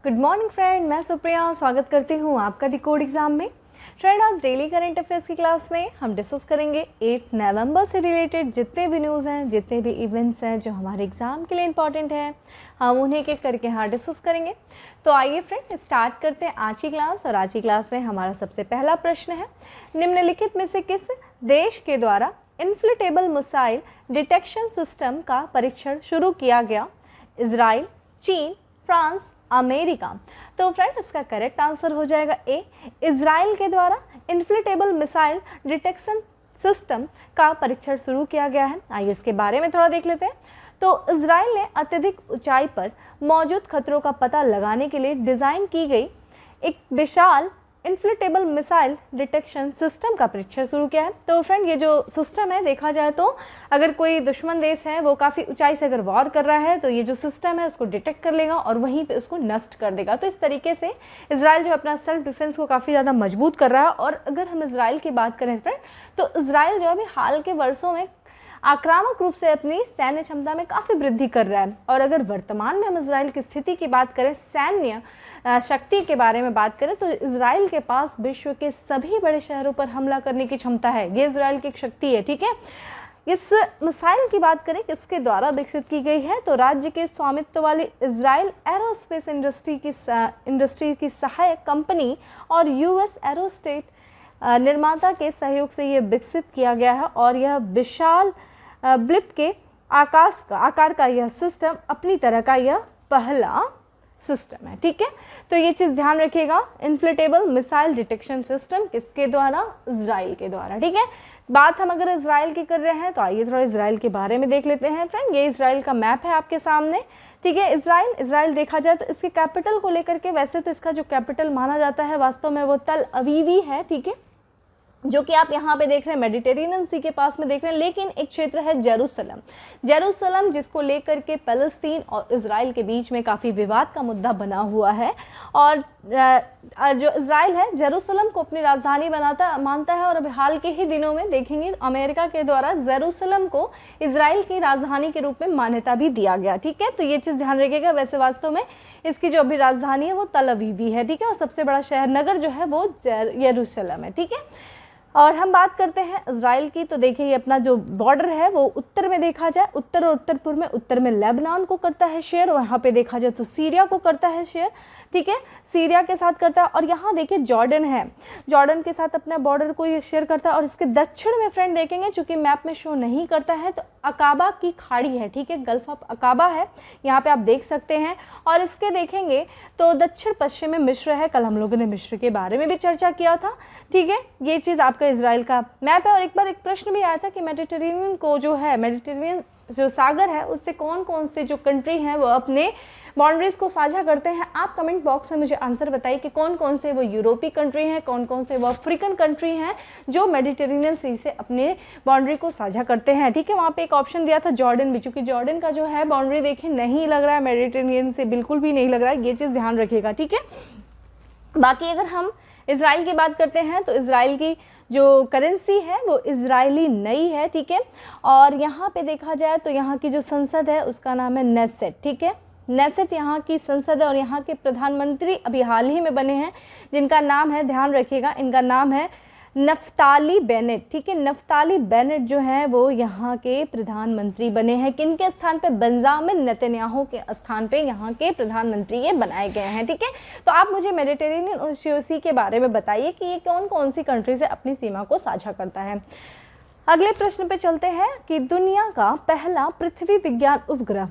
Good morning friend, मैं सुप्रिया स्वागत करती हूँ आपका डिकोड एग्जाम में। फ्रेंड, आज डेली करंट अफेयर्स की क्लास में हम डिस्कस करेंगे 8 नवंबर से रिलेटेड जितने भी न्यूज़ हैं, जितने भी इवेंट्स हैं जो हमारे एग्ज़ाम के लिए इंपॉर्टेंट हैं, हम उन्हें एक एक करके यहाँ डिस्कस करेंगे। तो आइए फ्रेंड स्टार्ट करते हैं आज की क्लास। और आज की क्लास में हमारा सबसे पहला प्रश्न है, निम्नलिखित में से किस देश के द्वारा इन्फ्लेटेबल मिसाइल डिटेक्शन सिस्टम का परीक्षण शुरू किया गया? इजराइल, चीन, फ्रांस, अमेरिका। तो फ्रेंड, इसका करेक्ट आंसर हो जाएगा ए, इजराइल के द्वारा इन्फ्लेटेबल मिसाइल डिटेक्शन सिस्टम का परीक्षण शुरू किया गया है। आइए इसके बारे में थोड़ा देख लेते हैं। तो इजराइल ने अत्यधिक ऊंचाई पर मौजूद खतरों का पता लगाने के लिए डिज़ाइन की गई एक विशाल इन्फ्लेटेबल मिसाइल डिटेक्शन सिस्टम का परीक्षण शुरू किया है। तो फ्रेंड, ये जो सिस्टम है, देखा जाए तो अगर कोई दुश्मन देश है वो काफ़ी ऊंचाई से अगर वॉर कर रहा है तो ये जो सिस्टम है उसको डिटेक्ट कर लेगा और वहीं पे उसको नष्ट कर देगा। तो इस तरीके से इजराइल जो अपना सेल्फ डिफेंस को काफ़ी ज़्यादा मजबूत कर रहा है। और अगर हम इजराइल की बात करें फ्रेंड, तो इजराइल जो अभी हाल के वर्षों में आक्रामक रूप से अपनी सैन्य क्षमता में काफ़ी वृद्धि कर रहा है। और अगर वर्तमान में हम इजराइल की स्थिति की बात करें, सैन्य शक्ति के बारे में बात करें, तो इजराइल के पास विश्व के सभी बड़े शहरों पर हमला करने की क्षमता है। ये इजराइल की एक शक्ति है, ठीक है। इस मिसाइल की बात करें किसके द्वारा विकसित की गई है, तो राज्य के स्वामित्व वाली इजराइल एरोस्पेस इंडस्ट्री की सहायक कंपनी और यूएस एरोस्टेट निर्माता के सहयोग से ये विकसित किया गया है। और यह विशाल ब्लिप के आकार का यह सिस्टम अपनी तरह का यह पहला सिस्टम है, ठीक है। तो ये चीज़ ध्यान रखिएगा, इन्फ्लेटेबल मिसाइल डिटेक्शन सिस्टम किसके द्वारा? इजराइल के द्वारा, ठीक है। बात हम अगर इजराइल की कर रहे हैं तो आइए थोड़ा इजराइल के बारे में देख लेते हैं फ्रेंड। ये इजराइल का मैप है आपके सामने, ठीक है। इजराइल देखा जाए तो इसके कैपिटल को लेकर के, वैसे तो इसका जो कैपिटल माना जाता है वास्तव में वो तल अवीवी है, ठीक है, जो कि आप यहाँ पे देख रहे हैं मेडिटेरेनियन सी के पास में देख रहे हैं। लेकिन एक क्षेत्र है जेरूसलम जिसको लेकर के पैलेस्तीन और इजराइल के बीच में काफ़ी विवाद का मुद्दा बना हुआ है। और जो इजराइल है जेरूसलम को अपनी राजधानी मानता है। और अभी हाल के ही दिनों में देखेंगे अमेरिका के द्वारा जेरूसलम को इजराइल की राजधानी के रूप में मान्यता भी दिया गया, ठीक है। तो ये चीज़ ध्यान रखिएगा। वैसे वास्तव में इसकी जो अभी राजधानी है वो तल अवीवी है, ठीक है। और सबसे बड़ा शहर नगर जो है वो यरूशलेम है, ठीक है। और हम बात करते हैं इजराइल की, तो देखिए ये अपना जो बॉर्डर है वो उत्तर में देखा जाए, उत्तर और उत्तर पूर्व में, उत्तर में लेबनान को करता है शेयर, वहाँ पे देखा जाए तो सीरिया को करता है शेयर, ठीक है, सीरिया के साथ करता है। और यहाँ देखिए जॉर्डन है, जॉर्डन के साथ अपना बॉर्डर को ये शेयर करता है। और इसके दक्षिण में फ्रेंड देखेंगे, चूंकि मैप में शो नहीं करता है, तो अकाबा की खाड़ी है, ठीक है, गल्फ ऑफ अकाबा है, यहाँ पे आप देख सकते हैं। और इसके देखेंगे तो दक्षिण पश्चिम में मिस्र है, कल हम लोगों ने मिस्र के बारे में भी चर्चा किया था, ठीक है। ये चीज़ आपका इजराइल का मैप है। और एक बार एक प्रश्न भी आया था कि मेडिटेरेनियन को जो है, मेडिटेरेनियन जो सागर है उससे कौन कौन से जो कंट्री हैं वो अपने बाउंड्रीज को साझा करते हैं। आप कमेंट बॉक्स में मुझे आंसर बताइए कि कौन कौन से वो यूरोपीय कंट्री हैं, कौन कौन से वो अफ्रीकन कंट्री हैं जो मेडिटेरेनियन सी से अपने बाउंड्री को साझा करते हैं, ठीक है। वहाँ पे एक ऑप्शन दिया था जॉर्डन भी, चूँकि जॉर्डन का जो है बाउंड्री देखिए नहीं लग रहा है मेडिटेरेनियन से, बिल्कुल भी नहीं लग रहा है, ये चीज़ ध्यान रखिएगा, ठीक है। बाकी अगर हम इजराइल की बात करते हैं तो इजराइल की जो करेंसी है वो इजरायली नई है, ठीक है। और यहाँ पे देखा जाए तो यहाँ की जो संसद है उसका नाम है नेसेट, ठीक है। नेसेट यहाँ की संसद है। और यहाँ के प्रधानमंत्री अभी हाल ही में बने हैं, जिनका नाम है, ध्यान रखिएगा, इनका नाम है नफ्ताली बेनेट, ठीक है। नफ्ताली बेनेट जो है वो यहाँ के प्रधानमंत्री बने हैं। किनके स्थान पे? बेंजामिन नेतन्याहू के स्थान पे यहाँ के प्रधानमंत्री ये बनाए गए हैं, ठीक है। तो आप मुझे मेडिटेरेनियन सी के बारे में बताइए कि ये कौन कौन सी कंट्री से अपनी सीमा को साझा करता है। अगले प्रश्न पे चलते हैं कि दुनिया का पहला पृथ्वी विज्ञान उपग्रह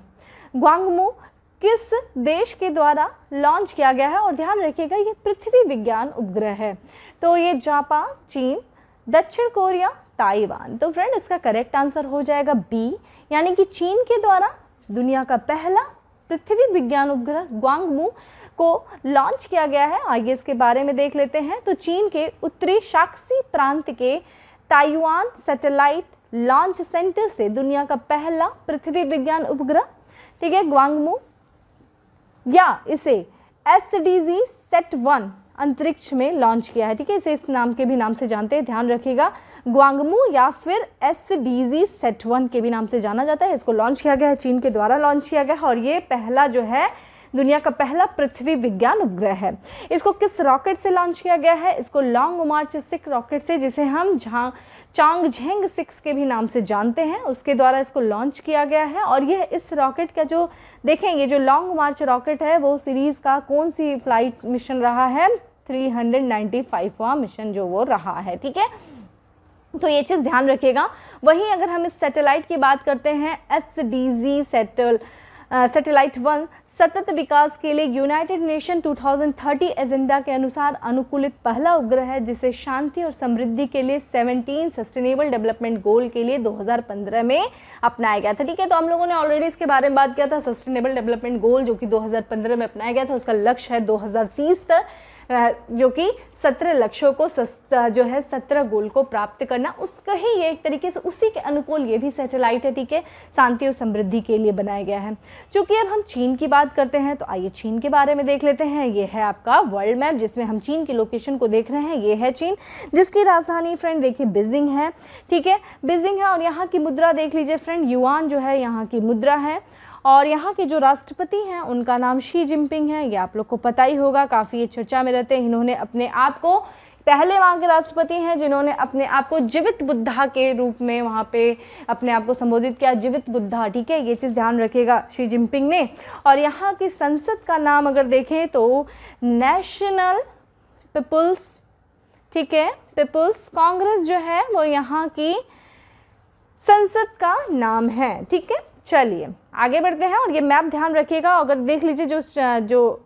ग्वांगमू किस देश के द्वारा लॉन्च किया गया है? और ध्यान रखिएगा ये पृथ्वी विज्ञान उपग्रह है, तो ये जापान, चीन, दक्षिण कोरिया, ताइवान। तो फ्रेंड, इसका करेक्ट आंसर हो जाएगा बी, यानी कि चीन के द्वारा दुनिया का पहला पृथ्वी विज्ञान उपग्रह ग्वांगमू को लॉन्च किया गया है। आइए इसके बारे में देख लेते हैं। तो चीन के उत्तरी शाक्सी प्रांत के ताइवान सैटेलाइट लॉन्च सेंटर से दुनिया का पहला पृथ्वी विज्ञान उपग्रह, ठीक है, ग्वांगमू, या इसे SDG सेट-1 अंतरिक्ष में लॉन्च किया है, ठीक है। इसे इस नाम के भी नाम से जानते हैं, ध्यान रखिएगा, ग्वांगमू या फिर SDG सेट-1 के भी नाम से जाना जाता है। इसको लॉन्च किया गया है, चीन के द्वारा लॉन्च किया गया है। और ये पहला जो है दुनिया का पहला पृथ्वी विज्ञान उपग्रह है। इसको किस रॉकेट से लॉन्च किया गया है? इसको लॉन्ग मार्च 6 रॉकेट से, जिसे हम चांगझेंग 6 के भी नाम से जानते हैं, उसके द्वारा इसको लॉन्च किया गया है। और यह इस रॉकेट का जो देखेंगे, जो लॉन्ग मार्च रॉकेट है वो सीरीज़ का कौन सी फ्लाइट मिशन रहा है? 395वां मिशन जो वो रहा है। ठीक है, तो ये चीज़ ध्यान रखिएगा। वहीं अगर हम इस सैटेलाइट की बात करते हैं, SDG सैटेलाइट 1 सतत विकास के लिए यूनाइटेड नेशन 2030 एजेंडा के अनुसार अनुकूलित पहला उपग्रह है, जिसे शांति और समृद्धि के लिए 17 सस्टेनेबल डेवलपमेंट गोल के लिए 2015 में अपनाया गया था। ठीक है, तो हम लोगों ने ऑलरेडी इसके बारे में बात किया था। सस्टेनेबल डेवलपमेंट गोल जो कि 2015 में अपनाया गया था, उसका लक्ष्य है 2030 तक, जो कि 17 लक्ष्यों को जो है 17 गोल को प्राप्त करना, उसका ही ये एक तरीके से उसी के अनुकूल ये भी सैटेलाइट है। ठीक है, शांति और समृद्धि के लिए बनाया गया है। चूँकि अब हम चीन की बात करते हैं तो आइए चीन के बारे में देख लेते हैं। ये है आपका वर्ल्ड मैप, जिसमें हम चीन की लोकेशन को देख रहे हैं। ये है चीन, जिसकी राजधानी फ्रेंड देखिए बीजिंग है। ठीक है, बीजिंग है। और यहाँ की मुद्रा देख लीजिए फ्रेंड, युआन जो है यहाँ की मुद्रा है। और यहाँ के जो राष्ट्रपति हैं उनका नाम शी जिनपिंग है। ये आप लोग को पता ही होगा, काफ़ी ये चर्चा में रहते हैं। इन्होंने अपने आप को, पहले वहाँ के राष्ट्रपति हैं जिन्होंने अपने आप को जीवित बुद्धा के रूप में वहाँ पे अपने आप को संबोधित किया, जीवित बुद्धा। ठीक है, ये चीज़ ध्यान रखिएगा शी जिनपिंग ने। और यहाँ की संसद का नाम अगर देखें तो नेशनल पीपुल्स, ठीक है, पीपुल्स कांग्रेस जो है वो यहाँ की संसद का नाम है। ठीक है, चलिए आगे बढ़ते हैं। और ये मैप ध्यान रखिएगा। अगर देख लीजिए जो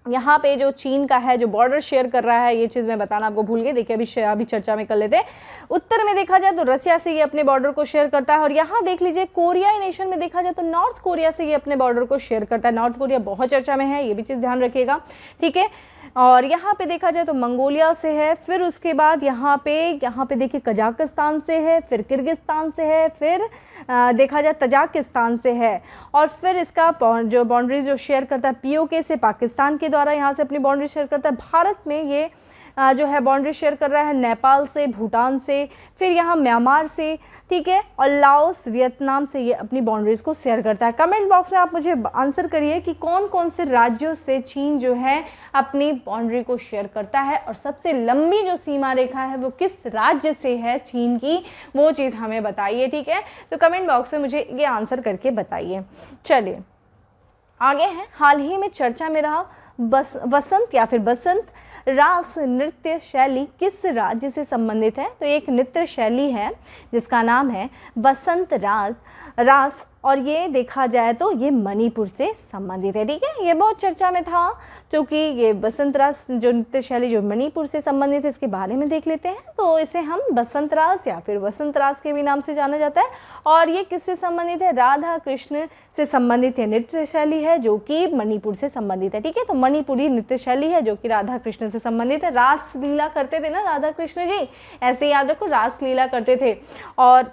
यहाँ पे जो चीन का है, जो बॉर्डर शेयर कर रहा है, ये चीज़ मैं बताना आपको भूल गई। देखिए अभी चर्चा में कर लेते हैं। उत्तर में देखा जाए तो रसिया से ये अपने बॉर्डर को शेयर करता है। और यहाँ देख लीजिए कोरियाई नेशन में देखा जाए तो नॉर्थ कोरिया से ये अपने बॉर्डर को शेयर करता है। नॉर्थ कोरिया बहुत चर्चा में है, ये भी चीज़ ध्यान रखिएगा। ठीक है, और यहाँ पे देखा जाए तो मंगोलिया से है, फिर उसके बाद यहाँ पे देखिए कजाकिस्तान से है, फिर किर्गिस्तान से है, फिर देखा जाए तजाकिस्तान से है। और फिर इसका जो बाउंड्री जो शेयर करता है पीओके से, पाकिस्तान के द्वारा यहाँ से अपनी बाउंड्री शेयर करता है। भारत में ये जो है बाउंड्री शेयर कर रहा है नेपाल से, भूटान से, फिर यहाँ म्यांमार से। ठीक है, और लाओस, वियतनाम से ये अपनी बाउंड्रीज को शेयर करता है। कमेंट बॉक्स में आप मुझे आंसर करिए कि कौन कौन से राज्यों से चीन जो है अपनी बाउंड्री को शेयर करता है, और सबसे लंबी जो सीमा रेखा है वो किस राज्य से है चीन की, वो चीज़ हमें बताइए। ठीक है, तो कमेंट बॉक्स में मुझे ये आंसर करके बताइए। चलिए आगे हैं। हाल ही में चर्चा में रहा वसंत या फिर बसंत रास नृत्य शैली किस राज्य से संबंधित है? तो एक नृत्य शैली है जिसका नाम है बसंत रास, और ये देखा जाए तो ये मणिपुर से संबंधित है। ठीक है, ये बहुत चर्चा में था क्योंकि ये बसंत रास जो नृत्य शैली जो मणिपुर से संबंधित है, इसके बारे में देख लेते हैं। तो इसे हम बसंत रास या फिर वसंत रास के भी नाम से जाना जाता है। और ये किससे संबंधित है? राधा कृष्ण से संबंधित है नृत्य शैली है जो कि मणिपुर से संबंधित है। ठीक है, तो मणिपुरी नृत्य शैली है जो कि राधा कृष्ण से संबंधित है। रास लीला करते थे ना राधा कृष्ण जी, ऐसे याद रखो, रास लीला करते थे। और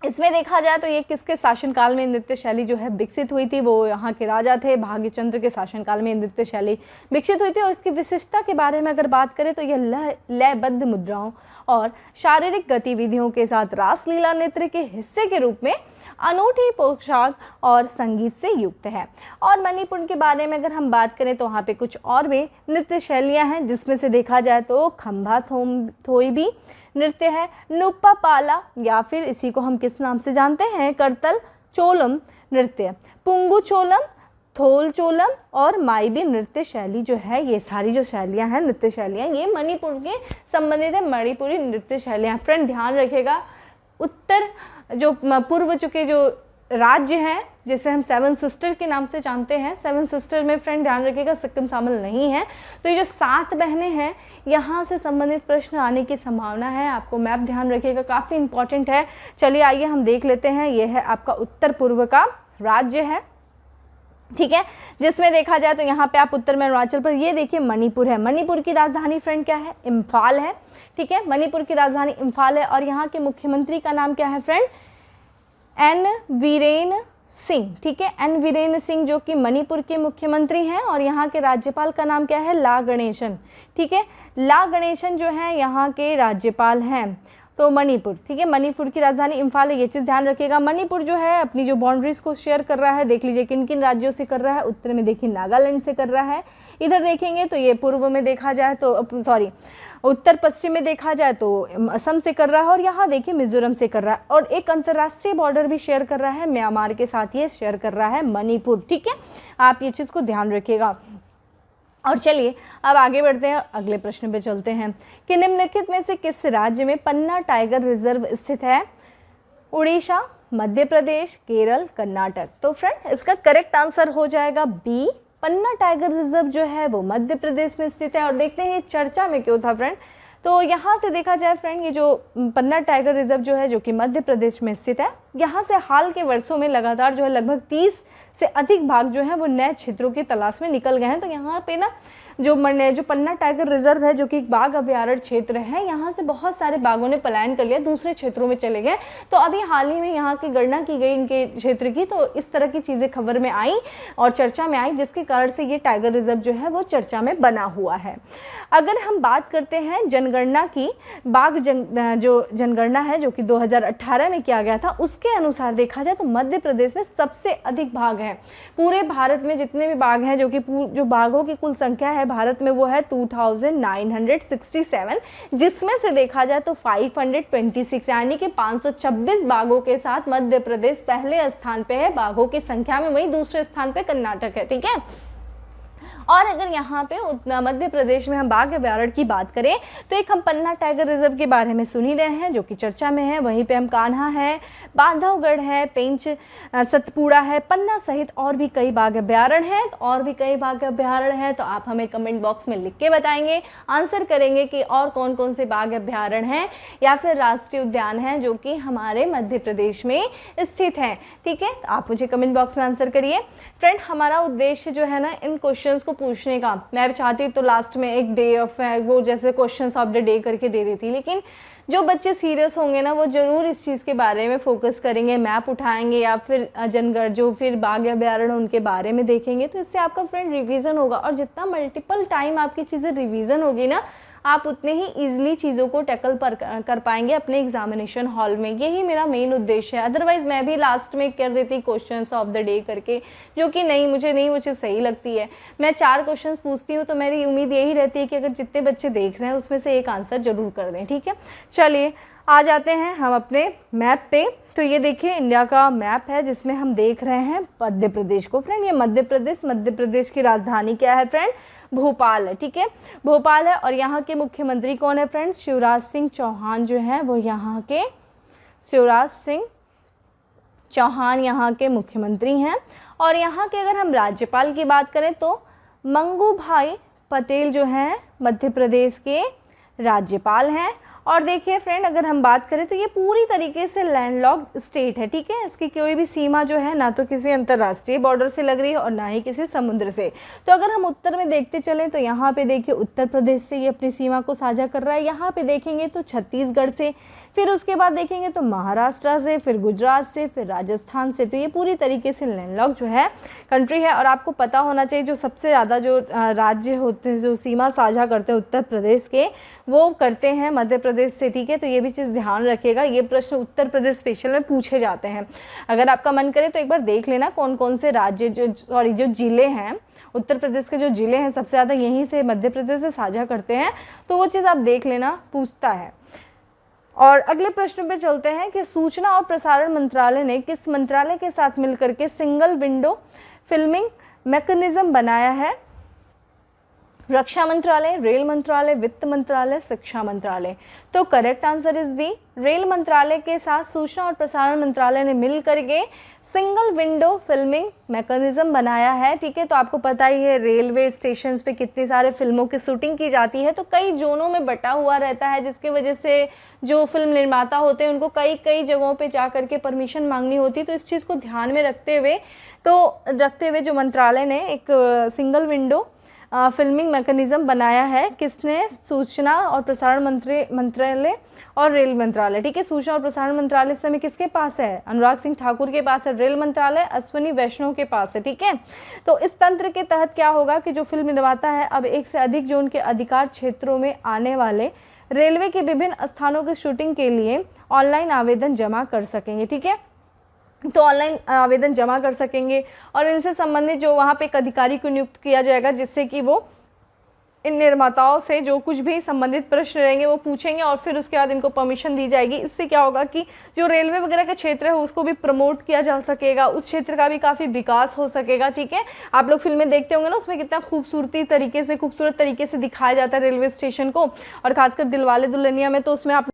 इसमें देखा जाए तो ये किसके शासनकाल में नृत्य शैली जो है विकसित हुई थी? वो यहाँ के राजा थे भाग्यचंद्र के शासनकाल में नृत्य शैली विकसित हुई थी। और इसकी विशिष्टता के बारे में अगर बात करें तो यह लयबद्ध मुद्राओं और शारीरिक गतिविधियों के साथ रासलीला नृत्य के हिस्से के रूप में अनूठी पोशाक और संगीत से युक्त है। और मणिपुर के बारे में अगर हम बात करें तो वहाँ पे कुछ और भी नृत्य शैलियाँ हैं, जिसमें से देखा जाए तो खम्भा थोई नृत्य है, नुप्पा पाला या फिर इसी को हम किस नाम से जानते हैं? करतल चोलम नृत्य, पुंगू चोलम, थोल चोलम और माईबी नृत्य शैली जो है, ये सारी जो शैलियाँ हैं नृत्य शैलियाँ, ये मणिपुर के संबंधित है। मणिपुरी नृत्य शैलियाँ फ्रेंड ध्यान रखिएगा। उत्तर जो पूर्व चुके जो राज्य हैं जिसे हम 7 सिस्टर के नाम से जानते हैं, 7 सिस्टर में फ्रेंड ध्यान रखिएगा सिक्किम शामिल नहीं है। तो ये जो 7 बहनें हैं यहाँ से संबंधित प्रश्न आने की संभावना है। आपको मैप ध्यान रखिएगा, काफ़ी इंपॉर्टेंट है। चलिए आइए हम देख लेते हैं। ये है आपका उत्तर पूर्व का राज्य है, ठीक है, जिसमें देखा जाए तो यहाँ पे आप उत्तर में अरुणाचल पर, ये देखिए मणिपुर है। मणिपुर की राजधानी फ्रेंड क्या है? इम्फाल है। ठीक है, मणिपुर की राजधानी इम्फाल है। और यहाँ के मुख्यमंत्री का नाम क्या है फ्रेंड? एन वीरेन सिंह। ठीक है, एन वीरेन सिंह जो कि मणिपुर के मुख्यमंत्री हैं। और यहाँ के राज्यपाल का नाम क्या है? ला गणेशन। ठीक है, ला गणेशन जो है यहाँ के राज्यपाल हैं। तो मणिपुर, ठीक है, मणिपुर की राजधानी इम्फाल है, ये चीज़ ध्यान रखिएगा। मणिपुर जो है अपनी जो बाउंड्रीज को शेयर कर रहा है, देख लीजिए किन किन राज्यों से कर रहा है। उत्तर में देखिए नागालैंड से कर रहा है, इधर देखेंगे तो ये पूर्व में देखा जाए तो सॉरी उत्तर पश्चिम में देखा जाए तो असम से कर रहा है, और यहाँ देखिए मिजोरम से कर रहा है, और एक अंतर्राष्ट्रीय बॉर्डर भी शेयर कर रहा है म्यांमार के साथ, ये शेयर कर रहा है मणिपुर, ठीक है, आप ये चीज़ को ध्यान रखिएगा। और चलिए अब आगे बढ़ते हैं, अगले प्रश्न पे चलते हैं कि निम्नलिखित में से किस राज्य में पन्ना टाइगर रिजर्व स्थित है? उड़ीसा, मध्य प्रदेश, केरल, कर्नाटक। तो फ्रेंड इसका करेक्ट आंसर हो जाएगा बी, पन्ना टाइगर रिजर्व जो है वो मध्य प्रदेश में स्थित है। और देखते हैं चर्चा में क्यों था फ्रेंड। तो यहाँ से देखा जाए फ्रेंड, ये जो पन्ना टाइगर रिजर्व जो है जो कि मध्य प्रदेश में स्थित है, यहाँ से हाल के वर्षों में लगातार जो है लगभग 30 से अधिक बाघ जो है वो नए क्षेत्रों की तलाश में निकल गए हैं। तो यहाँ पे ना जो पन्ना टाइगर रिजर्व है जो कि एक बाघ अभयारण्य क्षेत्र है, यहाँ से बहुत सारे बाघों ने पलायन कर लिया, दूसरे क्षेत्रों में चले गए। तो अभी हाल ही में यहाँ की गणना की गई इनके क्षेत्र की, तो इस तरह की चीज़ें खबर में आई और चर्चा में आई, जिसके कारण से ये टाइगर रिजर्व जो है वो चर्चा में बना हुआ है। अगर हम बात करते हैं जनगणना की, जो जनगणना है जो कि 2018 में किया गया था, उसके अनुसार देखा जाए तो मध्य प्रदेश में सबसे अधिक बाघ हैं। पूरे भारत में जितने भी बाघ हैं, जो बाघों की कुल संख्या है भारत में वो है 2967, जिसमें से देखा जाए तो 526 यानी कि 526 बाघों के साथ मध्य प्रदेश पहले स्थान पे है बाघों की संख्या में, वहीं दूसरे स्थान पे कर्नाटक है, ठीक है। और अगर यहाँ पे मध्य प्रदेश में हम बाघ अभयारण्य की बात करें तो एक हम पन्ना टाइगर रिजर्व के बारे में सुन ही रहे हैं जो कि चर्चा में है, वहीं पे हम कान्हा है, बांधवगढ़ है, पेंच सतपुड़ा है, पन्ना सहित और भी कई बाघ अभयारण्य हैं। और भी कई बाघ अभयारण्य हैं तो आप हमें कमेंट बॉक्स में लिख के बताएंगे, आंसर करेंगे कि और कौन कौन से बाघ अभयारण्य हैं या फिर राष्ट्रीय उद्यान हैं जो कि हमारे मध्य प्रदेश में स्थित हैं, ठीक है। तो आप मुझे कमेंट बॉक्स में आंसर करिए। फ्रेंड हमारा उद्देश्य जो है ना इन क्वेश्चंस को पूछने का, मैं भी चाहती तो लास्ट में एक डे ऑफ वो जैसे क्वेश्चंस ऑफ द डे करके दे देती, लेकिन जो बच्चे सीरियस होंगे ना वो जरूर इस चीज़ के बारे में फोकस करेंगे, मैप उठाएंगे या फिर जनगढ़ जो फिर बाघ अभयारण्य उनके बारे में देखेंगे, तो इससे आपका फ्रेंड रिवीजन होगा। और जितना मल्टीपल टाइम आपकी चीज़ें रिवीजन होगी ना, आप उतने ही ईजिली चीज़ों को टैकल कर पाएंगे अपने एग्जामिनेशन हॉल में। यही मेरा मेन उद्देश्य है। अदरवाइज मैं भी लास्ट में कर देती क्वेश्चंस ऑफ द डे करके, जो कि मुझे सही लगती है। मैं 4 क्वेश्चंस पूछती हूँ तो मेरी उम्मीद यही रहती है कि अगर जितने बच्चे देख रहे हैं उसमें से एक आंसर जरूर कर दें, ठीक है। चलिए आ जाते हैं हम अपने मैप पे। तो ये देखिए इंडिया का मैप है जिसमें हम देख रहे हैं मध्य प्रदेश को। फ्रेंड ये मध्य प्रदेश की राजधानी क्या है फ्रेंड? भोपाल है, ठीक है, भोपाल है। और यहाँ के मुख्यमंत्री कौन है फ्रेंड्स? शिवराज सिंह चौहान जो है वो यहाँ के शिवराज सिंह चौहान यहाँ के मुख्यमंत्री हैं। और यहाँ के अगर हम राज्यपाल की बात करें तो मंगू भाई पटेल जो हैं मध्य प्रदेश के राज्यपाल हैं। और देखिए फ्रेंड अगर हम बात करें तो ये पूरी तरीके से लैंडलॉक्ड स्टेट है, ठीक है। इसकी कोई भी सीमा जो है ना तो किसी अंतर्राष्ट्रीय बॉर्डर से लग रही है और ना ही किसी समुद्र से। तो अगर हम उत्तर में देखते चलें तो यहाँ पे देखिए उत्तर प्रदेश से ये अपनी सीमा को साझा कर रहा है। यहाँ पे देखेंगे तो छत्तीसगढ़ से, फिर उसके बाद देखेंगे तो महाराष्ट्र से, फिर गुजरात से, फिर राजस्थान से। तो ये पूरी तरीके से लैंडलॉक्ड जो है कंट्री है। और आपको पता होना चाहिए जो सबसे ज़्यादा जो राज्य होते हैं जो सीमा साझा करते हैं उत्तर प्रदेश के, वो करते हैं मध्य प्रदेश से, ठीक है। तो ये भी चीज़ ध्यान रखिएगा, ये प्रश्न उत्तर प्रदेश स्पेशल में पूछे जाते हैं। अगर आपका मन करे तो एक बार देख लेना कौन कौन से राज्य जो जिले हैं उत्तर प्रदेश के, जो जिले हैं सबसे ज़्यादा यहीं से मध्य प्रदेश से साझा करते हैं, तो वो चीज़ आप देख लेना, पूछता है। और अगले प्रश्न पे चलते हैं कि सूचना और प्रसारण मंत्रालय ने किस मंत्रालय के साथ मिलकर के सिंगल विंडो फिल्मिंग मैकेनिज्म बनाया है? रक्षा मंत्रालय, रेल मंत्रालय, वित्त मंत्रालय, शिक्षा मंत्रालय। तो correct answer is B, rail मंत्रालय के साथ सूचना और प्रसारण मंत्रालय ने मिल करके सिंगल विंडो फिल्मिंग मैकेनिज्म बनाया है, ठीक है। तो आपको पता ही है रेलवे स्टेशन पे कितनी सारे फिल्मों की शूटिंग की जाती है, तो कई जोनों में बटा हुआ रहता है, जिसकी वजह से जो फिल्म निर्माता होते हैं उनको कई कई जगहों पे जा करके परमिशन मांगनी होती है। तो इस चीज़ को ध्यान में रखते हुए जो मंत्रालय ने एक सिंगल विंडो फिल्मिंग मैकेनिज्म बनाया है। किसने? सूचना और प्रसारण मंत्रालय और रेल मंत्रालय, ठीक है। सूचना और प्रसारण मंत्रालय इस समय किसके पास है? अनुराग सिंह ठाकुर के पास है। रेल मंत्रालय अश्विनी वैष्णव के पास है, ठीक है। तो इस तंत्र के तहत क्या होगा कि जो फिल्म निर्माता है अब एक से अधिक जो उनके अधिकार क्षेत्रों में आने वाले रेलवे के विभिन्न स्थानों की शूटिंग के लिए ऑनलाइन आवेदन जमा कर सकेंगे। ठीक है, तो ऑनलाइन आवेदन जमा कर सकेंगे और इनसे संबंधित जो वहाँ पे एक अधिकारी को नियुक्त किया जाएगा, जिससे कि वो इन निर्माताओं से जो कुछ भी संबंधित प्रश्न रहेंगे वो पूछेंगे और फिर उसके बाद इनको परमिशन दी जाएगी। इससे क्या होगा कि जो रेलवे वगैरह का क्षेत्र है उसको भी प्रमोट किया जा सकेगा, उस क्षेत्र का भी काफ़ी विकास हो सकेगा। ठीक है, आप लोग फिल्में देखते होंगे ना, उसमें कितना खूबसूरत तरीके से दिखाया जाता है रेलवे स्टेशन को, और खासकर दिलवाले दुल्हनिया में तो उसमें आप।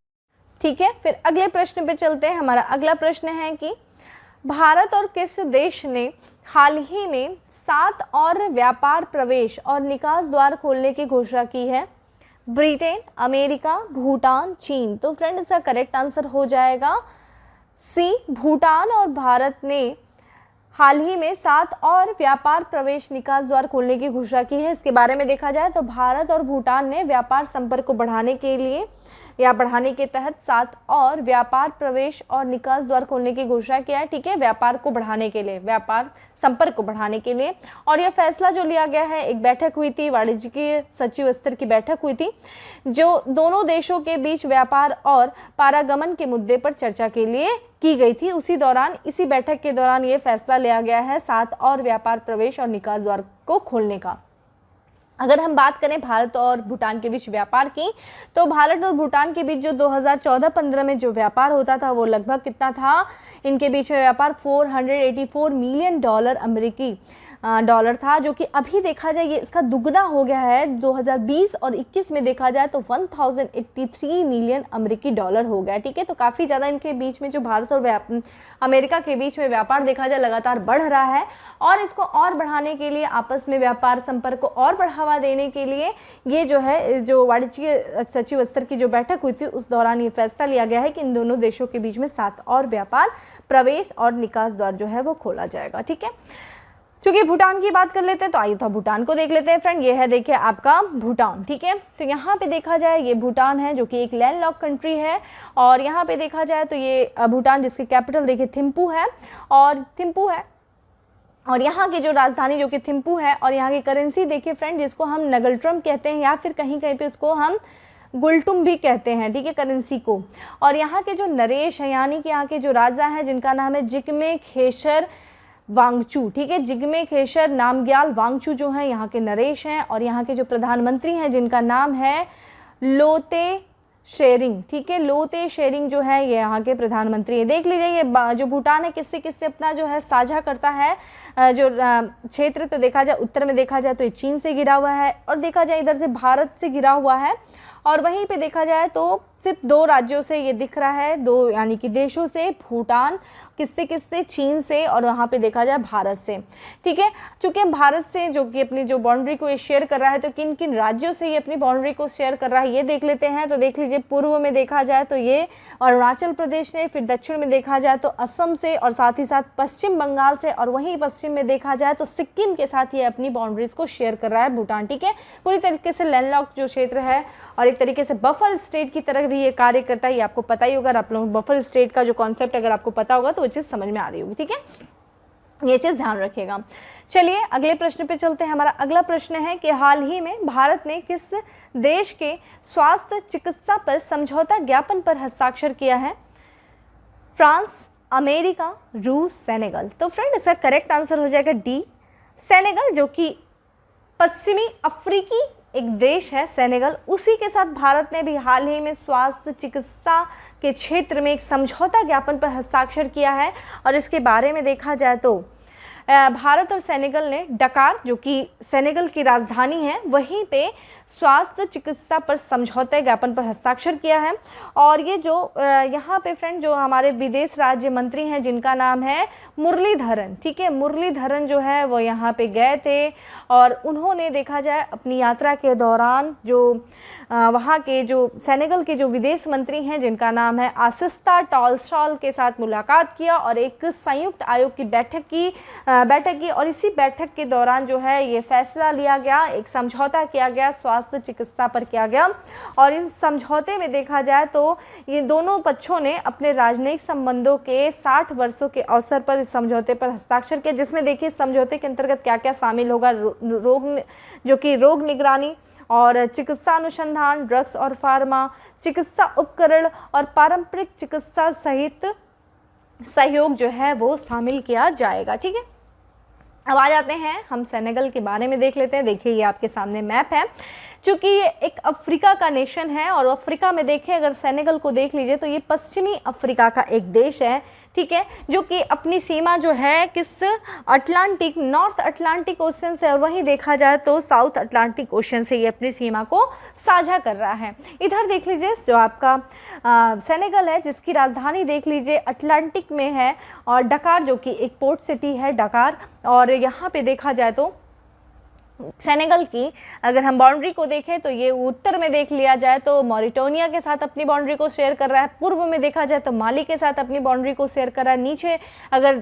ठीक है, फिर अगले प्रश्न पे चलते हैं। हमारा अगला प्रश्न है कि भारत और किस देश ने हाल ही में 7 और व्यापार प्रवेश और निकास द्वार खोलने की घोषणा की है? ब्रिटेन, अमेरिका, भूटान, चीन। तो फ्रेंड इसका करेक्ट आंसर हो जाएगा सी, भूटान और भारत ने हाल ही में 7 और व्यापार प्रवेश निकास द्वार खोलने की घोषणा की है। इसके बारे में देखा जाए तो भारत और भूटान ने व्यापार संपर्क को बढ़ाने के लिए या बढ़ाने के तहत 7 और व्यापार प्रवेश और निकास द्वार खोलने की घोषणा किया है। ठीक है, व्यापार को बढ़ाने के लिए, व्यापार संपर्क को बढ़ाने के लिए। और यह फैसला जो लिया गया है, एक बैठक हुई थी, वाणिज्य सचिव स्तर की बैठक हुई थी, जो दोनों देशों के बीच व्यापार और पारागमन के मुद्दे पर चर्चा के लिए की गई थी। इसी बैठक के दौरान ये फैसला लिया गया है 7 और व्यापार प्रवेश और निकास द्वार को खोलने का। अगर हम बात करें भारत और भूटान के बीच व्यापार की, तो भारत और भूटान के बीच जो 2014-15 में जो व्यापार होता था वो लगभग कितना था, इनके बीच में व्यापार $484 मिलियन अमेरिकी डॉलर था, जो कि अभी देखा जाए ये इसका दुगना हो गया है। 2020 और 21 में देखा जाए तो 1083 मिलियन अमेरिकी डॉलर हो गया। ठीक है, तो काफ़ी ज़्यादा इनके बीच में जो भारत और अमेरिका के बीच में व्यापार देखा जाए लगातार बढ़ रहा है। और इसको और बढ़ाने के लिए, आपस में व्यापार संपर्क को और बढ़ावा देने के लिए ये जो है, जो वाणिज्य सचिव स्तर की जो बैठक हुई थी उस दौरान ये फैसला लिया गया है कि इन दोनों देशों के बीच में 7 और व्यापार प्रवेश और निकास द्वार जो है वो खोला जाएगा। ठीक है, चूंकि भूटान की बात कर लेते हैं तो आइए तो भूटान को देख लेते हैं फ्रेंड। ये है देखिए आपका भूटान। ठीक है, तो यहाँ पे देखा जाए ये भूटान है, जो कि एक लैंडलॉक कंट्री है। और यहाँ पे देखा जाए तो ये भूटान, जिसकी कैपिटल देखिए थिम्पू है, और यहाँ की जो राजधानी जो कि थिम्पू है, और यहाँ की करेंसी देखिए फ्रेंड, जिसको हम नगलट्रम कहते हैं या फिर कहीं कहीं पे उसको हम गुलटुम भी कहते हैं। ठीक है, करेंसी को। और यहाँ के जो नरेश हैं, यानी कि यहाँ के जो राजा हैं, जिनका नाम है जिग्मे खेसर वांगचू। ठीक है, जिग्मे खेसर नामग्याल वांगचू जो हैं यहाँ के नरेश हैं। और यहाँ के जो प्रधानमंत्री हैं, जिनका नाम है लोते शेरिंग। ठीक है, लोते शेरिंग जो है ये यहाँ के प्रधानमंत्री है। देख लीजिए ये जो भूटान है किससे किससे अपना जो है साझा करता है जो क्षेत्र, तो देखा जाए उत्तर में देखा जाए तो ये चीन से घिरा हुआ है, और देखा जाए इधर से भारत से घिरा हुआ है। और वहीं पे देखा जाए तो सिर्फ 2 राज्यों से ये दिख रहा है, 2 यानी कि देशों से, भूटान किससे चीन से, और वहाँ पे देखा जाए भारत से। ठीक है, चूंकि भारत से जो कि अपनी जो बाउंड्री को ये शेयर कर रहा है, तो किन किन राज्यों से ये अपनी बाउंड्री को शेयर कर रहा है ये देख लेते हैं। तो देख लीजिए पूर्व में देखा जाए तो ये अरुणाचल प्रदेश से, फिर दक्षिण में देखा जाए तो असम से, और साथ ही साथ पश्चिम बंगाल से, और वहीं पश्चिम में देखा जाए तो सिक्किम के साथ ये अपनी बाउंड्रीज को शेयर कर रहा है भूटान। ठीक है, पूरी तरीके से लैंडलॉक जो क्षेत्र है और एक तरीके से बफर स्टेट की तरह भी ये कार्य करता है। ये आपको पता ही होगा, आप लोग बफर स्टेट का जो कॉन्सेप्ट अगर आपको पता होगा तो वो चीज़ समझ में आ रही होगी। ठीक है, ये चीज़ ध्यान रखिएगा। चलिए अगले प्रश्न पे चलते हैं। हमारा अगला प्रश्न है कि हाल ही में भारत ने किस देश के स्वास्थ्य चिकित्सा पर समझौता ज्ञापन पर हस्ताक्षर किया है? फ्रांस, अमेरिका, रूस, सेनेगल। तो फ्रेंड इसका करेक्ट आंसर हो जाएगा डी, सेनेगल, जो कि पश्चिमी अफ्रीकी एक देश है सेनेगल। उसी के साथ भारत ने भी हाल ही में स्वास्थ्य चिकित्सा के क्षेत्र में एक समझौता ज्ञापन पर हस्ताक्षर किया है। और इसके बारे में देखा जाए तो भारत और सेनेगल ने डकार, जो कि सेनेगल की राजधानी है, वहीं पे स्वास्थ्य चिकित्सा पर समझौता ज्ञापन पर हस्ताक्षर किया है। और ये जो यहाँ पे फ्रेंड जो हमारे विदेश राज्य मंत्री हैं, जिनका नाम है मुरलीधरन। ठीक है, मुरलीधरन जो है वो यहाँ पे गए थे, और उन्होंने देखा जाए अपनी यात्रा के दौरान जो वहाँ के जो सेनेगल के जो विदेश मंत्री हैं, जिनका नाम है आसिस्ता टॉलस्टॉल, के साथ मुलाकात किया और एक संयुक्त आयोग की बैठक की बैठक की, और इसी बैठक के दौरान जो है ये फैसला लिया गया, एक समझौता किया गया स्वास्थ्य चिकित्सा पर किया गया। और इस समझौते में देखा जाए तो ये दोनों पक्षों ने अपने राजनयिक संबंधों के 60 वर्षों के अवसर पर इस समझौते पर हस्ताक्षर किए, जिसमें देखिए समझौते के अंतर्गत क्या क्या शामिल होगा, रोग निगरानी और चिकित्सा अनुसंधान, ड्रग्स और फार्मा, चिकित्सा उपकरण और पारंपरिक चिकित्सा सहित सहयोग जो है वो शामिल किया जाएगा। ठीक है, अब आ जाते हैं हम सेनेगल के बारे में देख लेते हैं। देखिए ये आपके सामने मैप है, क्योंकि ये एक अफ्रीका का नेशन है, और अफ्रीका में देखें अगर सेनेगल को देख लीजिए तो ये पश्चिमी अफ्रीका का एक देश है। ठीक है, जो कि अपनी सीमा जो है किस अटलांटिक, नॉर्थ अटलांटिक ओशन से, और वहीं देखा जाए तो साउथ अटलांटिक ओशन से ये अपनी सीमा को साझा कर रहा है। इधर देख लीजिए जो आपका सेनेगल है, जिसकी राजधानी देख लीजिए अटलांटिक में है, और डकार जो कि एक पोर्ट सिटी है डकार। और यहाँ पे देखा जाए तो सेनेगल की अगर हम बाउंड्री को देखें तो ये उत्तर में देख लिया जाए तो मॉरिटानिया के साथ अपनी बाउंड्री को शेयर कर रहा है, पूर्व में देखा जाए तो माली के साथ अपनी बाउंड्री को शेयर कर रहा है, नीचे अगर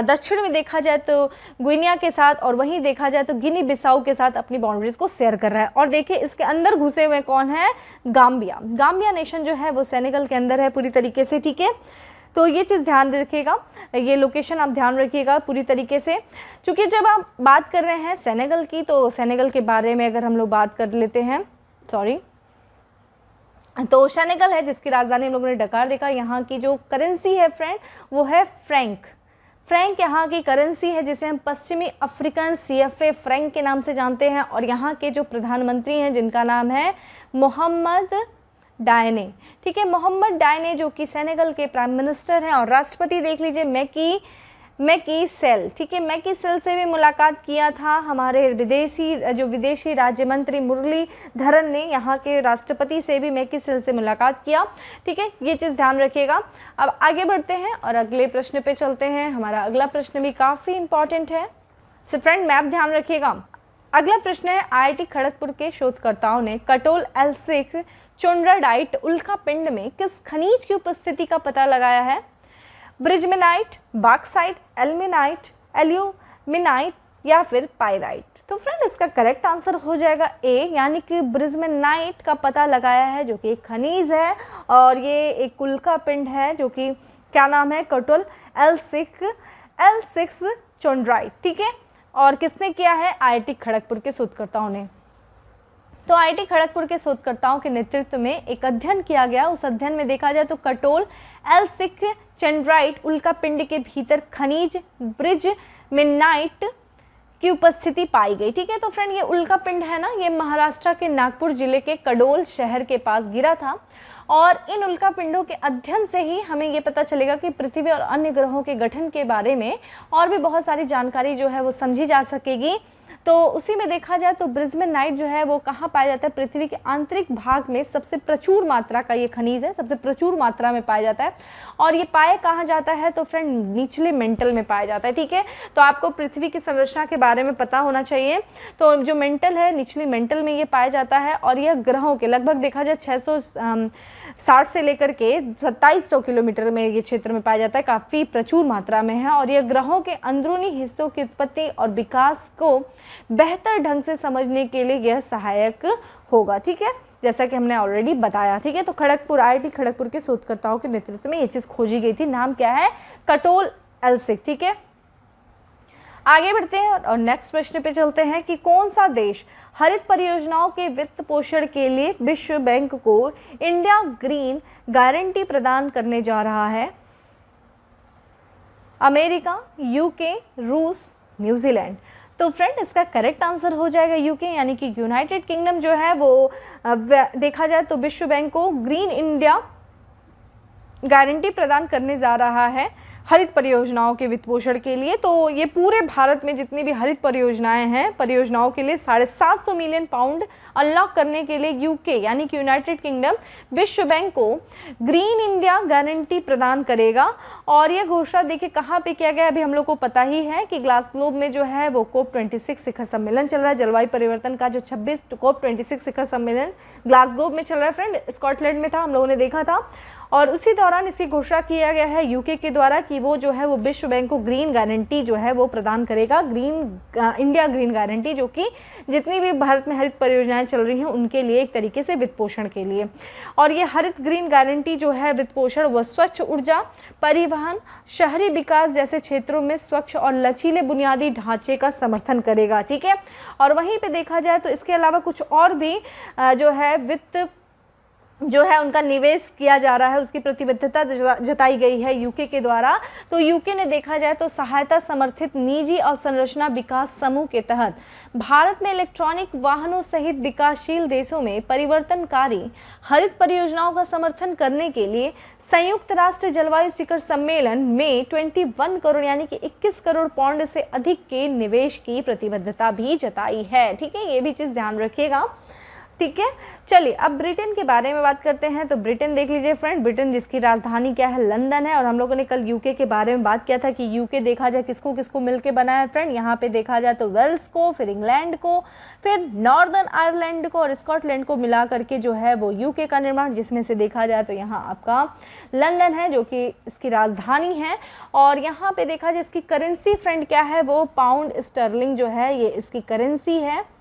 दक्षिण में देखा जाए तो गुइनिया के साथ, और वहीं देखा जाए तो गिनी बिसाऊ के साथ अपनी बाउंड्रीज को शेयर कर रहा है। और देखिए इसके अंदर घुसे हुए कौन है, गाम्बिया। गाम्बिया नेशन जो है वो सेनेगल के अंदर है पूरी तरीके से। ठीक है, तो ये चीज़ ध्यान रखिएगा, ये लोकेशन आप ध्यान रखिएगा पूरी तरीके से, क्योंकि जब आप बात कर रहे हैं सेनेगल की तो सेनेगल के बारे में अगर हम लोग बात कर लेते हैं, तो सेनेगल है जिसकी राजधानी हम लोगों ने डकार देखा। यहाँ की जो करेंसी है फ्रेंड वो है फ्रैंक। फ्रैंक यहाँ की करेंसी है जिसे हम पश्चिमी अफ्रीकन CFA फ्रैंक के नाम से जानते हैं। और यहाँ के जो प्रधानमंत्री हैं जिनका नाम है मोहम्मद डायने। ठीक है, मोहम्मद डायने जो कि सेनेगल के प्राइम मिनिस्टर हैं। और राष्ट्रपति देख लीजिए मैकी सेल। ठीक है, मैकी सेल से भी मुलाकात किया था हमारे विदेशी राज्य मंत्री मुरलीधरन ने, यहाँ के राष्ट्रपति से भी मैकी सेल से मुलाकात किया। ठीक है, ये चीज़ ध्यान रखिएगा। अब आगे बढ़ते हैं और अगले प्रश्न पे चलते हैं। हमारा अगला प्रश्न भी काफ़ी इंपॉर्टेंट है, सो फ्रेंड मैप ध्यान रखिएगा। अगला प्रश्न है, IIT खड़गपुर के शोधकर्ताओं ने कटोल L6 चोंड्राडाइट उल्कापिंड में किस खनिज की उपस्थिति का पता लगाया है? ब्रिजमेनाइट, बॉक्साइट, एल्मेनाइट, एल्यूमिनाइट या फिर पाइराइट? तो फ्रेंड इसका करेक्ट आंसर हो जाएगा ए, यानी कि ब्रिजमेनाइट का पता लगाया है, जो कि एक खनिज है और ये एक उल्कापिंड है जो कि क्या नाम है, कटोल L6 चोंड्राइट। ठीक है, और किसने किया है? IIT खड़गपुर के शोधकर्ताओं ने। तो IIT खड़गपुर के शोधकर्ताओं के नेतृत्व में एक अध्ययन किया गया। उस अध्ययन में देखा जाए तो कटोल L6 चोंड्राइट उल्कापिंड के भीतर खनिज ब्रिजमेनाइट की उपस्थिति पाई गई। ठीक है, तो फ्रेंड ये उल्कापिंड है ना, ये महाराष्ट्र के नागपुर जिले के कडोल शहर के पास गिरा था। और इन उल्कापिंडों के अध्ययन से ही हमें ये पता चलेगा कि पृथ्वी और अन्य ग्रहों के गठन के बारे में और भी बहुत सारी जानकारी जो है वो समझी जा सकेगी। तो उसी में देखा जाए तो ब्रिजमेनाइट जो है वो कहाँ पाया जाता है? पृथ्वी के आंतरिक भाग में सबसे प्रचुर मात्रा का ये खनिज है, सबसे प्रचुर मात्रा में पाया जाता है। और ये पाया कहाँ जाता है? तो फ्रेंड निचले मेंटल में पाया जाता है। ठीक है, तो आपको पृथ्वी की संरचना के बारे में पता होना चाहिए। तो जो मेंटल है, निचली मेंटल में ये पाया जाता है। और यह ग्रहों के लगभग देखा जाए 660 से लेकर के 2700 किलोमीटर में ये क्षेत्र में पाया जाता है, काफ़ी प्रचुर मात्रा में है। और यह ग्रहों के अंदरूनी हिस्सों की उत्पत्ति और विकास को बेहतर ढंग से समझने के लिए यह सहायक होगा। ठीक है, जैसा कि हमने ऑलरेडी बताया। ठीक है, तो खड़गपुर IIT खड़गपुर के शोधकर्ताओं के नेतृत्व में ये चीज़ खोजी गई थी। नाम क्या है? कटोल L6। ठीक है, आगे बढ़ते हैं और नेक्स्ट प्रश्न पे चलते हैं कि कौन सा देश हरित परियोजनाओं के वित्त पोषण के लिए विश्व बैंक को इंडिया ग्रीन गारंटी प्रदान करने जा रहा है? अमेरिका, UK, रूस, न्यूजीलैंड? तो फ्रेंड इसका करेक्ट आंसर हो जाएगा UK, यानी कि यूनाइटेड किंगडम जो है वो देखा जाए तो विश्व बैंक को ग्रीन इंडिया गारंटी प्रदान करने जा रहा है हरित परियोजनाओं के वित्त पोषण के लिए। तो ये पूरे भारत में जितनी भी हरित परियोजनाएं हैं, परियोजनाओं के लिए 750 मिलियन पाउंड अनलॉक करने के लिए UK यानी कि यूनाइटेड किंगडम विश्व बैंक को ग्रीन इंडिया गारंटी प्रदान करेगा। और ये घोषणा देखिए कहाँ पे किया गया, अभी हम लोग को पता ही है कि ग्लासगो में जो है वो COP26 शिखर सम्मेलन चल रहा है। जलवायु परिवर्तन का जो 26 COP26 शिखर सम्मेलन ग्लासगो में चल रहा है फ्रेंड, स्कॉटलैंड में था, हम लोगों ने देखा था। और उसी दौरान इसी घोषणा किया गया है UK के द्वारा कि कि वो जो है वो विश्व बैंक को ग्रीन गारंटी जो है वो प्रदान करेगा, इंडिया ग्रीन गारंटी, जो कि जितनी भी भारत में हरित परियोजनाएं चल रही हैं उनके लिए एक तरीके से वित्त पोषण के लिए। और ये हरित ग्रीन गारंटी जो है वित्त पोषण वह स्वच्छ ऊर्जा, परिवहन, शहरी विकास जैसे क्षेत्रों में स्वच्छ और लचीले बुनियादी ढांचे का समर्थन करेगा। ठीक है, और वहीं पे देखा जाए तो इसके अलावा कुछ और भी जो है वित्त जो है उनका निवेश किया जा रहा है, उसकी प्रतिबद्धता जताई गई है यूके के द्वारा। तो यूके ने देखा जाए तो सहायता समर्थित निजी अवसंरचना विकास समूह के तहत भारत में इलेक्ट्रॉनिक वाहनों सहित विकासशील देशों में परिवर्तनकारी हरित परियोजनाओं का समर्थन करने के लिए संयुक्त राष्ट्र जलवायु शिखर सम्मेलन में 21 करोड़ यानी कि 21 करोड़ पाउंड से अधिक के निवेश की प्रतिबद्धता भी जताई है। ठीक है, ये भी चीज़ ध्यान रखिएगा। ठीक है, चलिए अब ब्रिटेन के बारे में बात करते हैं। तो ब्रिटेन देख लीजिए फ्रेंड, ब्रिटेन जिसकी राजधानी क्या है, लंदन है। और हम लोगों ने कल यूके के बारे में बात किया था कि यूके देखा जाए किसको किसको मिलके बना है फ्रेंड। यहाँ पे देखा जाए तो वेल्स को, फिर इंग्लैंड को, फिर नॉर्दर्न आयरलैंड को और स्कॉटलैंड को मिला करके जो है वो यूके का निर्माण, जिसमें से देखा जाए तो यहाँ आपका लंदन है जो कि इसकी राजधानी है। और यहाँ पे देखा जाए इसकी करेंसी फ्रेंड क्या है, वो पाउंड स्टर्लिंग जो है ये इसकी करेंसी है।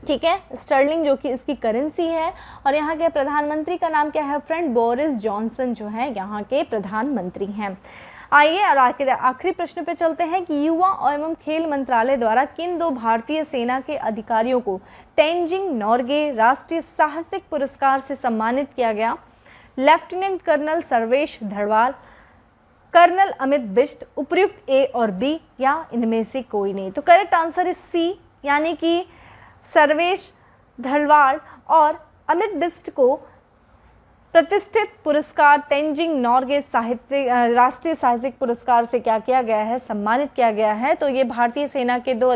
ठीक है, स्टर्लिंग जो कि इसकी करेंसी है। और यहाँ के प्रधानमंत्री का नाम क्या है फ्रेंड, बोरिस जॉनसन जो है यहाँ के प्रधानमंत्री हैं। आइए और आखिरी प्रश्न पे चलते हैं कि युवा एवं खेल मंत्रालय द्वारा किन 2 भारतीय सेना के अधिकारियों को तेंजिंग नॉर्गे राष्ट्रीय साहसिक पुरस्कार से सम्मानित किया गया। Lieutenant colonel Sarvesh Dhadwal, colonel Amit Bisht, उपयुक्त ए और बी या इनमें से कोई नहीं। तो करेक्ट आंसर इज सी, यानी कि सर्वेश धड़वाल और अमित बिष्ट को प्रतिष्ठित पुरस्कार तेंजिंग नॉर्गे राष्ट्रीय साहसिक पुरस्कार से क्या किया गया है, सम्मानित किया गया है। तो ये भारतीय सेना के 2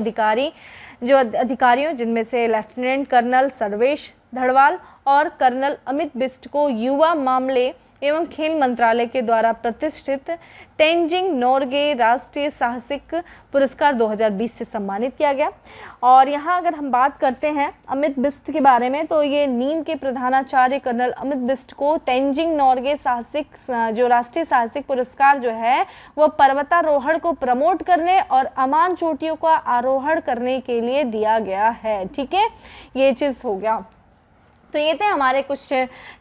अधिकारियों जिनमें से लेफ्टिनेंट कर्नल सर्वेश धड़वाल और कर्नल अमित बिष्ट को युवा मामले एवं खेल मंत्रालय के द्वारा प्रतिष्ठित तेंजिंग नॉर्गे राष्ट्रीय साहसिक पुरस्कार 2020 से सम्मानित किया गया। और यहाँ अगर हम बात करते हैं अमित बिष्ट के बारे में, तो ये नीम के प्रधानाचार्य कर्नल अमित बिष्ट को तेंजिंग नॉर्गे जो राष्ट्रीय साहसिक पुरस्कार जो है वो पर्वतारोहण को प्रमोट करने और अमान चोटियों का आरोहण करने के लिए दिया गया है। ठीक है, ये चीज़ हो गया। तो ये थे हमारे कुछ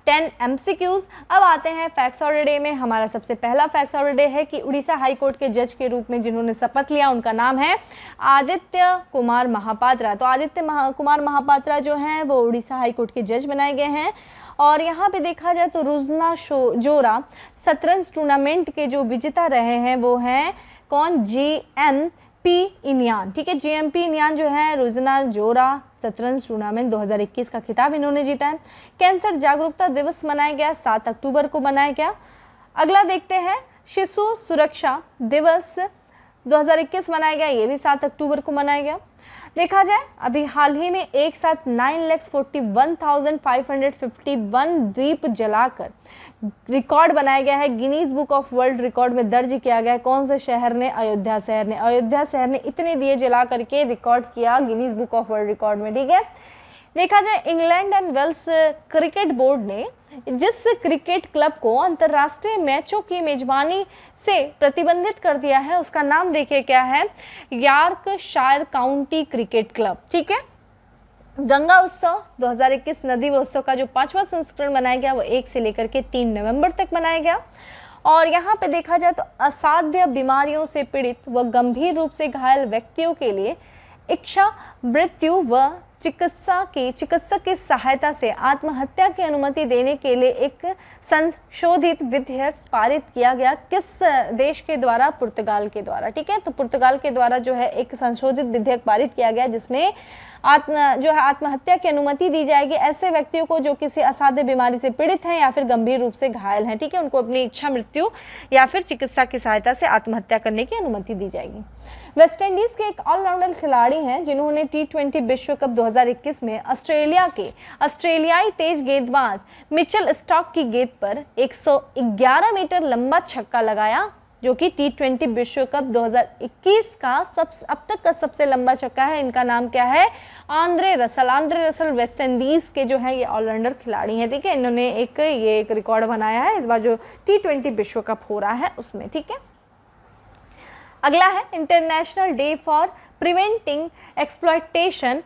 10 MCQs। अब आते हैं फैक्ट्स ऑफ द डे में। हमारा सबसे पहला फैक्ट्स ऑफ द डे है कि उड़ीसा हाई कोर्ट के जज के रूप में जिन्होंने शपथ लिया उनका नाम है आदित्य कुमार महापात्रा। तो आदित्य कुमार महापात्रा जो हैं वो उड़ीसा हाई कोर्ट के जज बनाए गए हैं। और यहाँ पे देखा जाए तो रुजना जोरा शतरंज टूर्नामेंट के जो विजेता रहे हैं वो हैं कौन, GMP इनियान। ठीक है, GMP इनियान जो है रुजना जोरा शतरंज टूर्नामेंट 2021 का खिताब इन्होंने जीता है। कैंसर जागरूकता दिवस मनाया गया 7 अक्टूबर को मनाया गया। अगला देखते हैं शिशु सुरक्षा दिवस 2021 मनाया गया, ये भी 7 अक्टूबर को मनाया गया। देखा जाए अभी हाल ही में एक साथ 9,41,551 द्वीप जलाकर रिकॉर्ड बनाया गया है, Guinness book of world record में दर्ज किया गया है। कौन से शहर ने, अयोध्या शहर ने इतने दिए जला करके रिकॉर्ड किया Guinness book of world record में। ठीक है, देखा जाए England and Wales cricket board ने जिस क्रिकेट क्लब को अंतर्राष्ट्रीय मैचों की मेजबानी से प्रतिबंधित कर दिया है उसका नाम देखिए क्या है, यॉर्कशायर काउंटी क्रिकेट क्लब। ठीक है, गंगा उत्सव 2021 नदी उत्सव का जो 5वां संस्करण मनाया गया वो 1 से लेकर के 3 नवंबर तक मनाया गया। और यहाँ पे देखा जाए तो असाध्य बीमारियों से पीड़ित व गंभीर रूप से घायल व्यक्तियों के लिए इच्छा मृत्यु व चिकित्सक की सहायता से आत्महत्या की अनुमति देने के लिए एक संशोधित विधेयक पारित किया गया। किस देश के द्वारा, पुर्तगाल के द्वारा। ठीक है, तो पुर्तगाल के द्वारा जो है एक संशोधित विधेयक पारित किया गया जिसमें आत्महत्या की अनुमति दी जाएगी ऐसे व्यक्तियों को जो किसी असाध्य बीमारी से पीड़ित हैं या फिर गंभीर रूप से घायल हैं। ठीक है, उनको अपनी इच्छा मृत्यु या फिर चिकित्सा की सहायता से आत्महत्या करने की अनुमति दी जाएगी। वेस्ट इंडीज के एक ऑलराउंडर खिलाड़ी हैं जिन्होंने T20 विश्व कप 2021 में ऑस्ट्रेलियाई तेज गेंदबाज मिचेल स्टार्क की गेंद पर 111 मीटर लंबा छक्का लगाया। जो कि T20 विश्व कप 2021 का अब तक का सबसे लंबा छक्का है। इनका नाम क्या है? आंद्रे रसल वेस्ट इंडीज के जो है ये ऑलराउंडर खिलाड़ी हैं, ठीक है। इन्होंने एक रिकॉर्ड बनाया है इस बार जो T20 विश्व कप हो रहा है उसमें, ठीक है। अगला है international day for preventing exploitation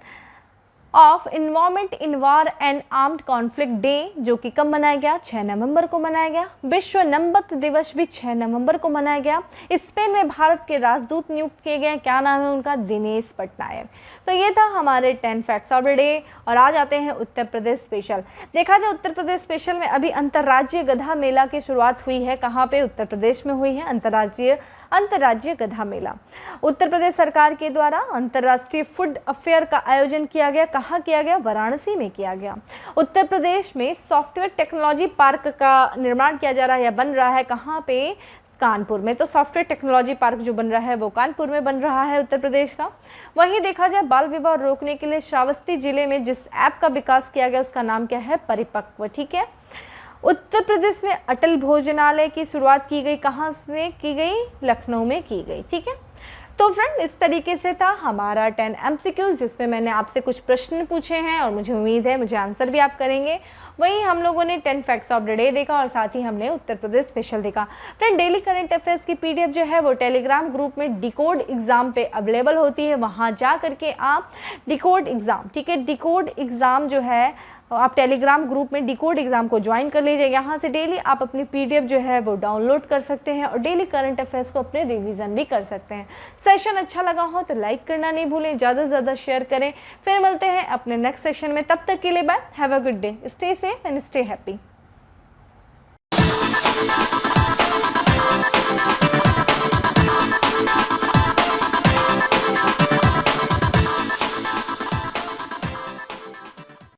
of environment in war and armed conflict day, जो कि कब मनाया गया? 6 नवंबर को मनाया गया। विश्व नमबत दिवस भी 6 नवंबर को मनाया गया। स्पेन में भारत के राजदूत नियुक्त किए गए, क्या नाम है उनका? दिनेश पटनायक। तो ये था हमारे 10 फैक्ट्स ऑफ द डे। और आज आते हैं उत्तर प्रदेश स्पेशल। देखा जाए उत्तर प्रदेश स्पेशल में अभी अंतर्राज्यीय गधा मेला की शुरुआत हुई है। कहाँ पे? उत्तर प्रदेश में हुई है अंतर्राज्यीय गधा मेला। उत्तर प्रदेश सरकार के द्वारा अंतर्राष्ट्रीय फूड अफेयर का आयोजन किया गया। कहाँ किया गया? वाराणसी में किया गया। उत्तर प्रदेश में सॉफ्टवेयर टेक्नोलॉजी पार्क का निर्माण किया जा रहा है या बन रहा है। कहाँ पे? कानपुर में। तो सॉफ्टवेयर टेक्नोलॉजी पार्क जो बन रहा है वो कानपुर में बन रहा है उत्तर प्रदेश का। वहीं देखा जाए बाल विवाह रोकने के लिए श्रावस्ती जिले में जिस ऐप का विकास किया गया उसका नाम क्या है? परिपक्व, ठीक है। उत्तर प्रदेश में अटल भोजनालय की शुरुआत की गई। कहाँ से की गई? लखनऊ में की गई, ठीक है। तो फ्रेंड इस तरीके से था हमारा 10 MCQs जिसमें मैंने आपसे कुछ प्रश्न पूछे हैं और मुझे उम्मीद है मुझे आंसर भी आप करेंगे। वहीं हम लोगों ने 10 फैक्ट्स ऑफ द डे देखा और साथ ही हमने उत्तर प्रदेश स्पेशल देखा। फ्रेंड डेली करंट अफेयर्स की PDF जो है वो टेलीग्राम ग्रुप में डिकोड एग्जाम पे अवेलेबल होती है। वहाँ जा करके आप डिकोड एग्ज़ाम, ठीक है, डिकोड एग्ज़ाम जो है आप टेलीग्राम ग्रुप में डिकोड एग्जाम को ज्वाइन कर लीजिए। यहाँ से डेली आप अपनी PDF जो है वो डाउनलोड कर सकते हैं और डेली करंट अफेयर्स को अपने रिवीजन भी कर सकते हैं। सेशन अच्छा लगा हो तो लाइक करना नहीं भूलें, ज़्यादा से ज़्यादा शेयर करें। फिर मिलते हैं अपने नेक्स्ट सेशन में, तब तक के लिए bye, have a good day, stay safe and stay happy.